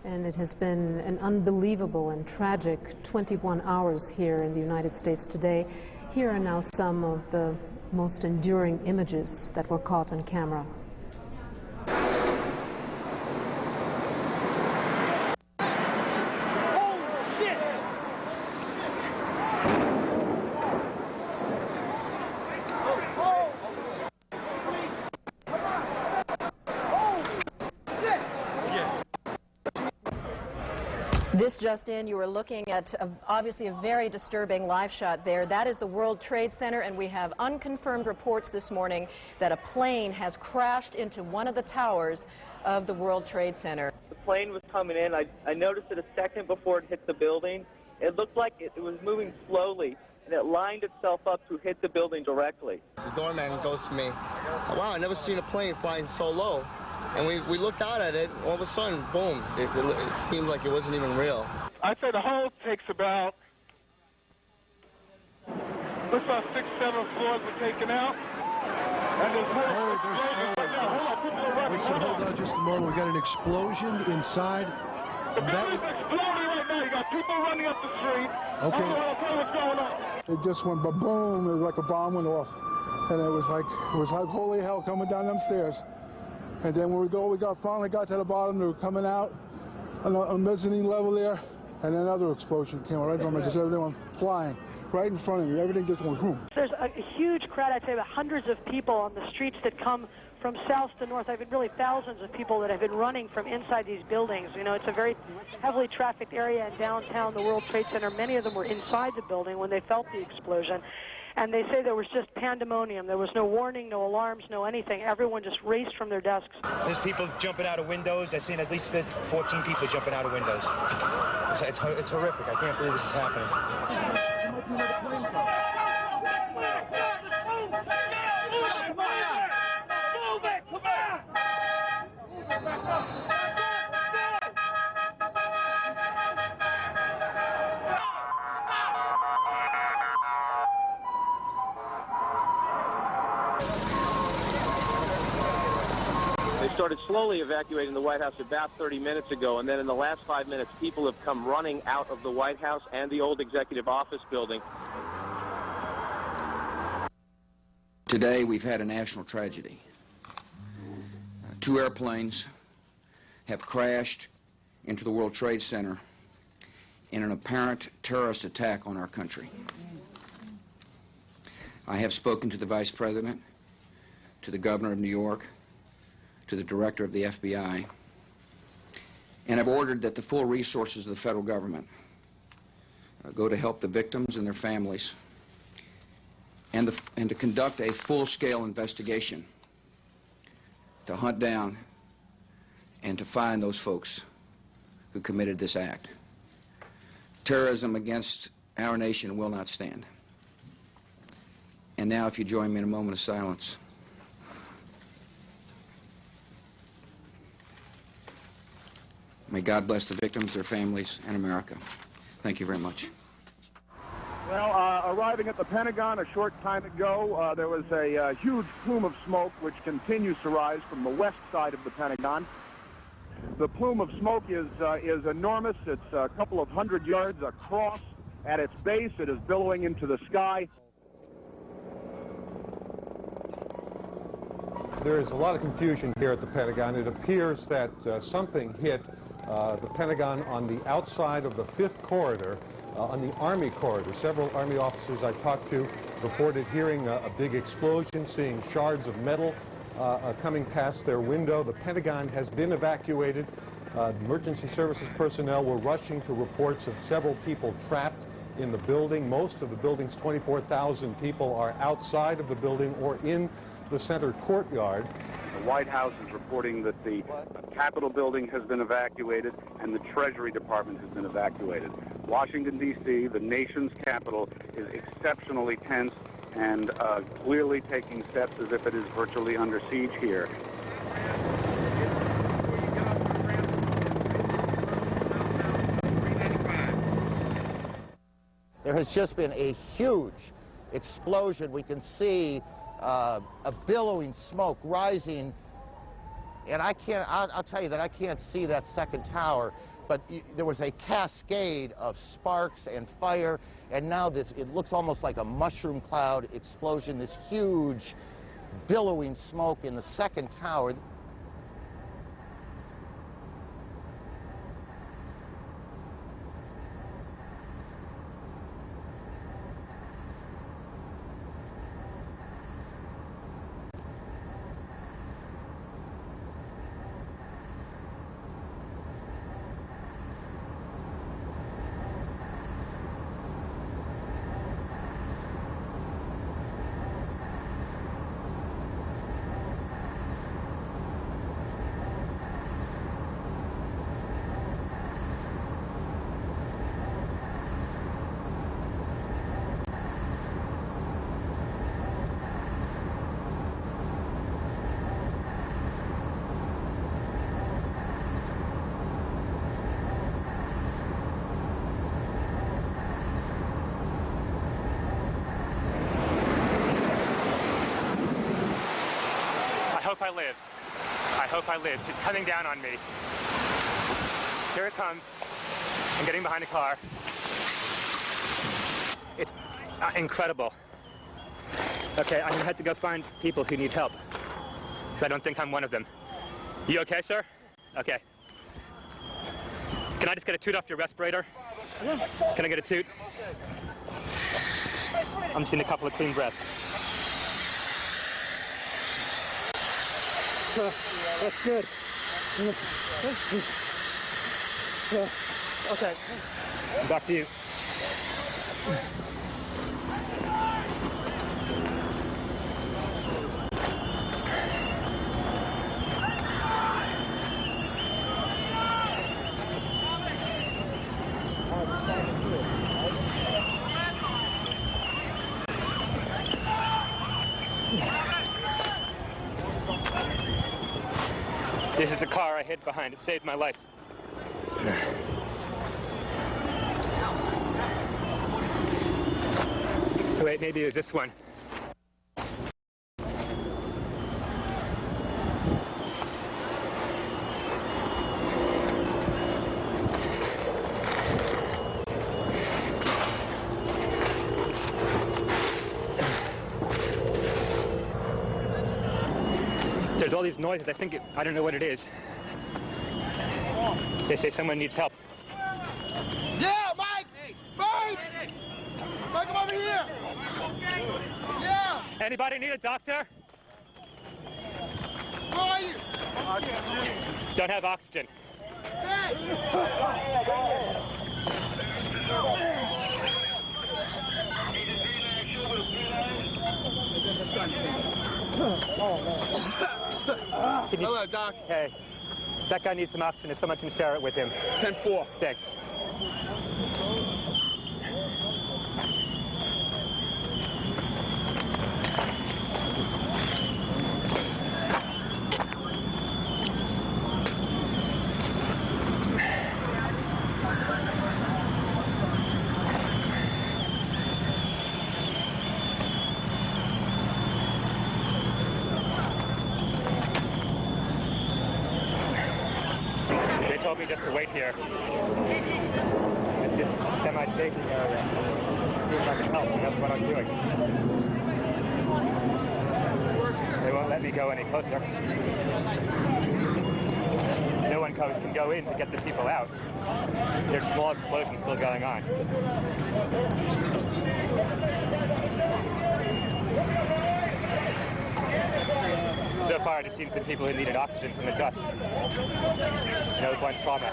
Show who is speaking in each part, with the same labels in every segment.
Speaker 1: And it has been an unbelievable and tragic 21 hours here in the United States today. Here are now some of the most enduring images that were caught on camera.
Speaker 2: This just in, you were looking at obviously a very disturbing live shot there. That is the World Trade Center, and we have unconfirmed reports this morning that a plane has crashed into one of the towers of the World Trade Center.
Speaker 3: The plane was coming in. I noticed it a second before it hit the building. It looked like it was moving slowly, and it lined itself up to hit the building directly.
Speaker 4: The doorman goes to me, "Wow, I never seen a plane flying so low." And we looked out at it, all of a sudden, boom, it seemed like it wasn't even real.
Speaker 5: I'd say the whole takes about, looks about 6, 7 floors were taken out. And there's
Speaker 6: hold on just a moment. We got an explosion inside.
Speaker 5: The building's exploding right now. You got people running up the street.
Speaker 6: Okay.
Speaker 5: I don't know what's going on.
Speaker 7: It just went ba-boom. It was like a bomb went off. And it was like holy hell coming down them stairs. And then when we finally got to the bottom, they were coming out on a mezzanine level there, and another explosion came right from it, just everything went flying right in front of me. Everything just went boom.
Speaker 8: There's a huge crowd, I'd say about hundreds of people on the streets that come from south to north. I've been really thousands of people that have been running from inside these buildings. You know, it's a very heavily trafficked area in downtown, the World Trade Center. Many of them were inside the building when they felt the explosion. And they say there was just pandemonium. There was no warning, no alarms, no anything. Everyone just raced from their desks.
Speaker 9: There's people jumping out of windows. I've seen at least 14 people jumping out of windows. It's horrific. I can't believe this is happening.
Speaker 3: They started slowly evacuating the White House about 30 minutes ago, and then in the last 5 minutes, people have come running out of the White House and the old Executive Office building.
Speaker 10: Today, we've had a national tragedy. 2 airplanes have crashed into the World Trade Center in an apparent terrorist attack on our country. I have spoken to the Vice President, to the Governor of New York, to the Director of the FBI, and have ordered that the full resources of the federal government go to help the victims and their families, and to conduct a full-scale investigation to hunt down and to find those folks who committed this act. Terrorism against our nation will not stand. And now, if you join me in a moment of silence. May God bless the victims, their families, and America. Thank you very much.
Speaker 5: Well, arriving at the Pentagon a short time ago, there was a huge plume of smoke which continues to rise from the west side of the Pentagon. The plume of smoke is enormous. It's a couple of 100 yards across. At its base, it is billowing into the sky.
Speaker 6: There is a lot of confusion here at the Pentagon. It appears that something hit the Pentagon on the outside of the 5th corridor, on the Army corridor. Several Army officers I talked to reported hearing a big explosion, seeing shards of metal coming past their window. The Pentagon has been evacuated. Emergency services personnel were rushing to reports of several people trapped in the building. Most of the building's 24,000 people are outside of the building or in the center courtyard.
Speaker 5: The White House is reporting that the Capitol building has been evacuated and the Treasury Department has been evacuated. Washington, D.C., the nation's capital, is exceptionally tense and clearly taking steps as if it is virtually under siege here.
Speaker 11: There has just been a huge explosion. We can see a billowing smoke rising, and I'll tell you that I can't see that second tower. but there was a cascade of sparks and fire, and now it looks almost like a mushroom cloud explosion, this huge billowing smoke in the second tower.
Speaker 12: I hope I live. It's coming down on me. Here it comes. I'm getting behind the car. It's incredible. Okay, I'm gonna have to go find people who need help. I don't think I'm one of them. You okay, sir? Okay. Can I just get a toot off your respirator? Can I get a toot? I'm just getting a couple of clean breaths. That's good. Okay. Back to you. This is the car I hid behind. It saved my life. Wait, maybe it was this one. There's all these noises. I don't know what it is. They say someone needs help.
Speaker 13: Yeah, Mike! Mike! Mike, come over here! Yeah!
Speaker 12: Anybody need a doctor?
Speaker 13: Where are you?
Speaker 12: Don't have oxygen.
Speaker 13: Hello, Doc.
Speaker 12: Hey, that guy needs some oxygen. If someone can share it with him.
Speaker 13: 10-4.
Speaker 12: Thanks. They told me just to wait here at this semi-staging area. See if I can help, and that's what I'm doing. They won't let me go any closer. No one can go in to get the people out. There's small explosions still going on. So far, I just seen some people who needed oxygen from the dust. No one trauma.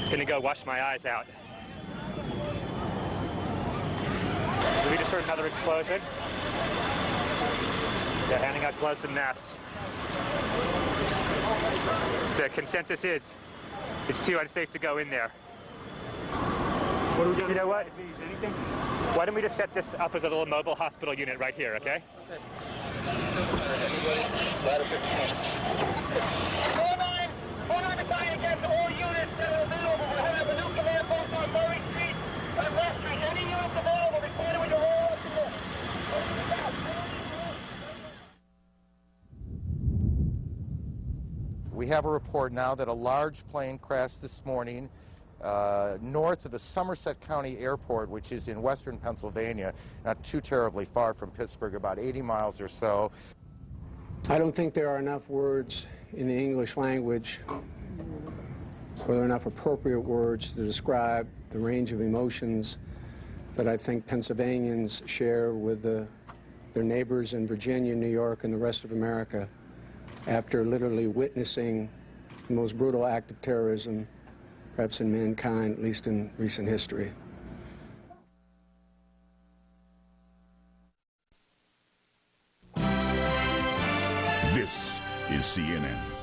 Speaker 12: Gonna go wash my eyes out. We just heard another explosion. They're handing out gloves and masks. The consensus is it's too unsafe to go in there.
Speaker 13: What are we doing?
Speaker 12: You know what?
Speaker 13: Anything?
Speaker 12: Why don't we just set this up as a little mobile hospital unit right here, okay?
Speaker 13: Battalion gets all units that are available. We're having a new command post on Murray Street and West Street. Any units available, report it when you're all up to this.
Speaker 11: We have a report now that a large plane crashed this morning north of the Somerset County Airport, which is in western Pennsylvania, not too terribly far from Pittsburgh, about 80 miles or so.
Speaker 14: I don't think there are enough words in the English language, or there are enough appropriate words to describe the range of emotions that I think Pennsylvanians share with their neighbors in Virginia, New York, and the rest of America after literally witnessing the most brutal act of terrorism, perhaps in mankind, at least in recent history.
Speaker 15: This is CNN.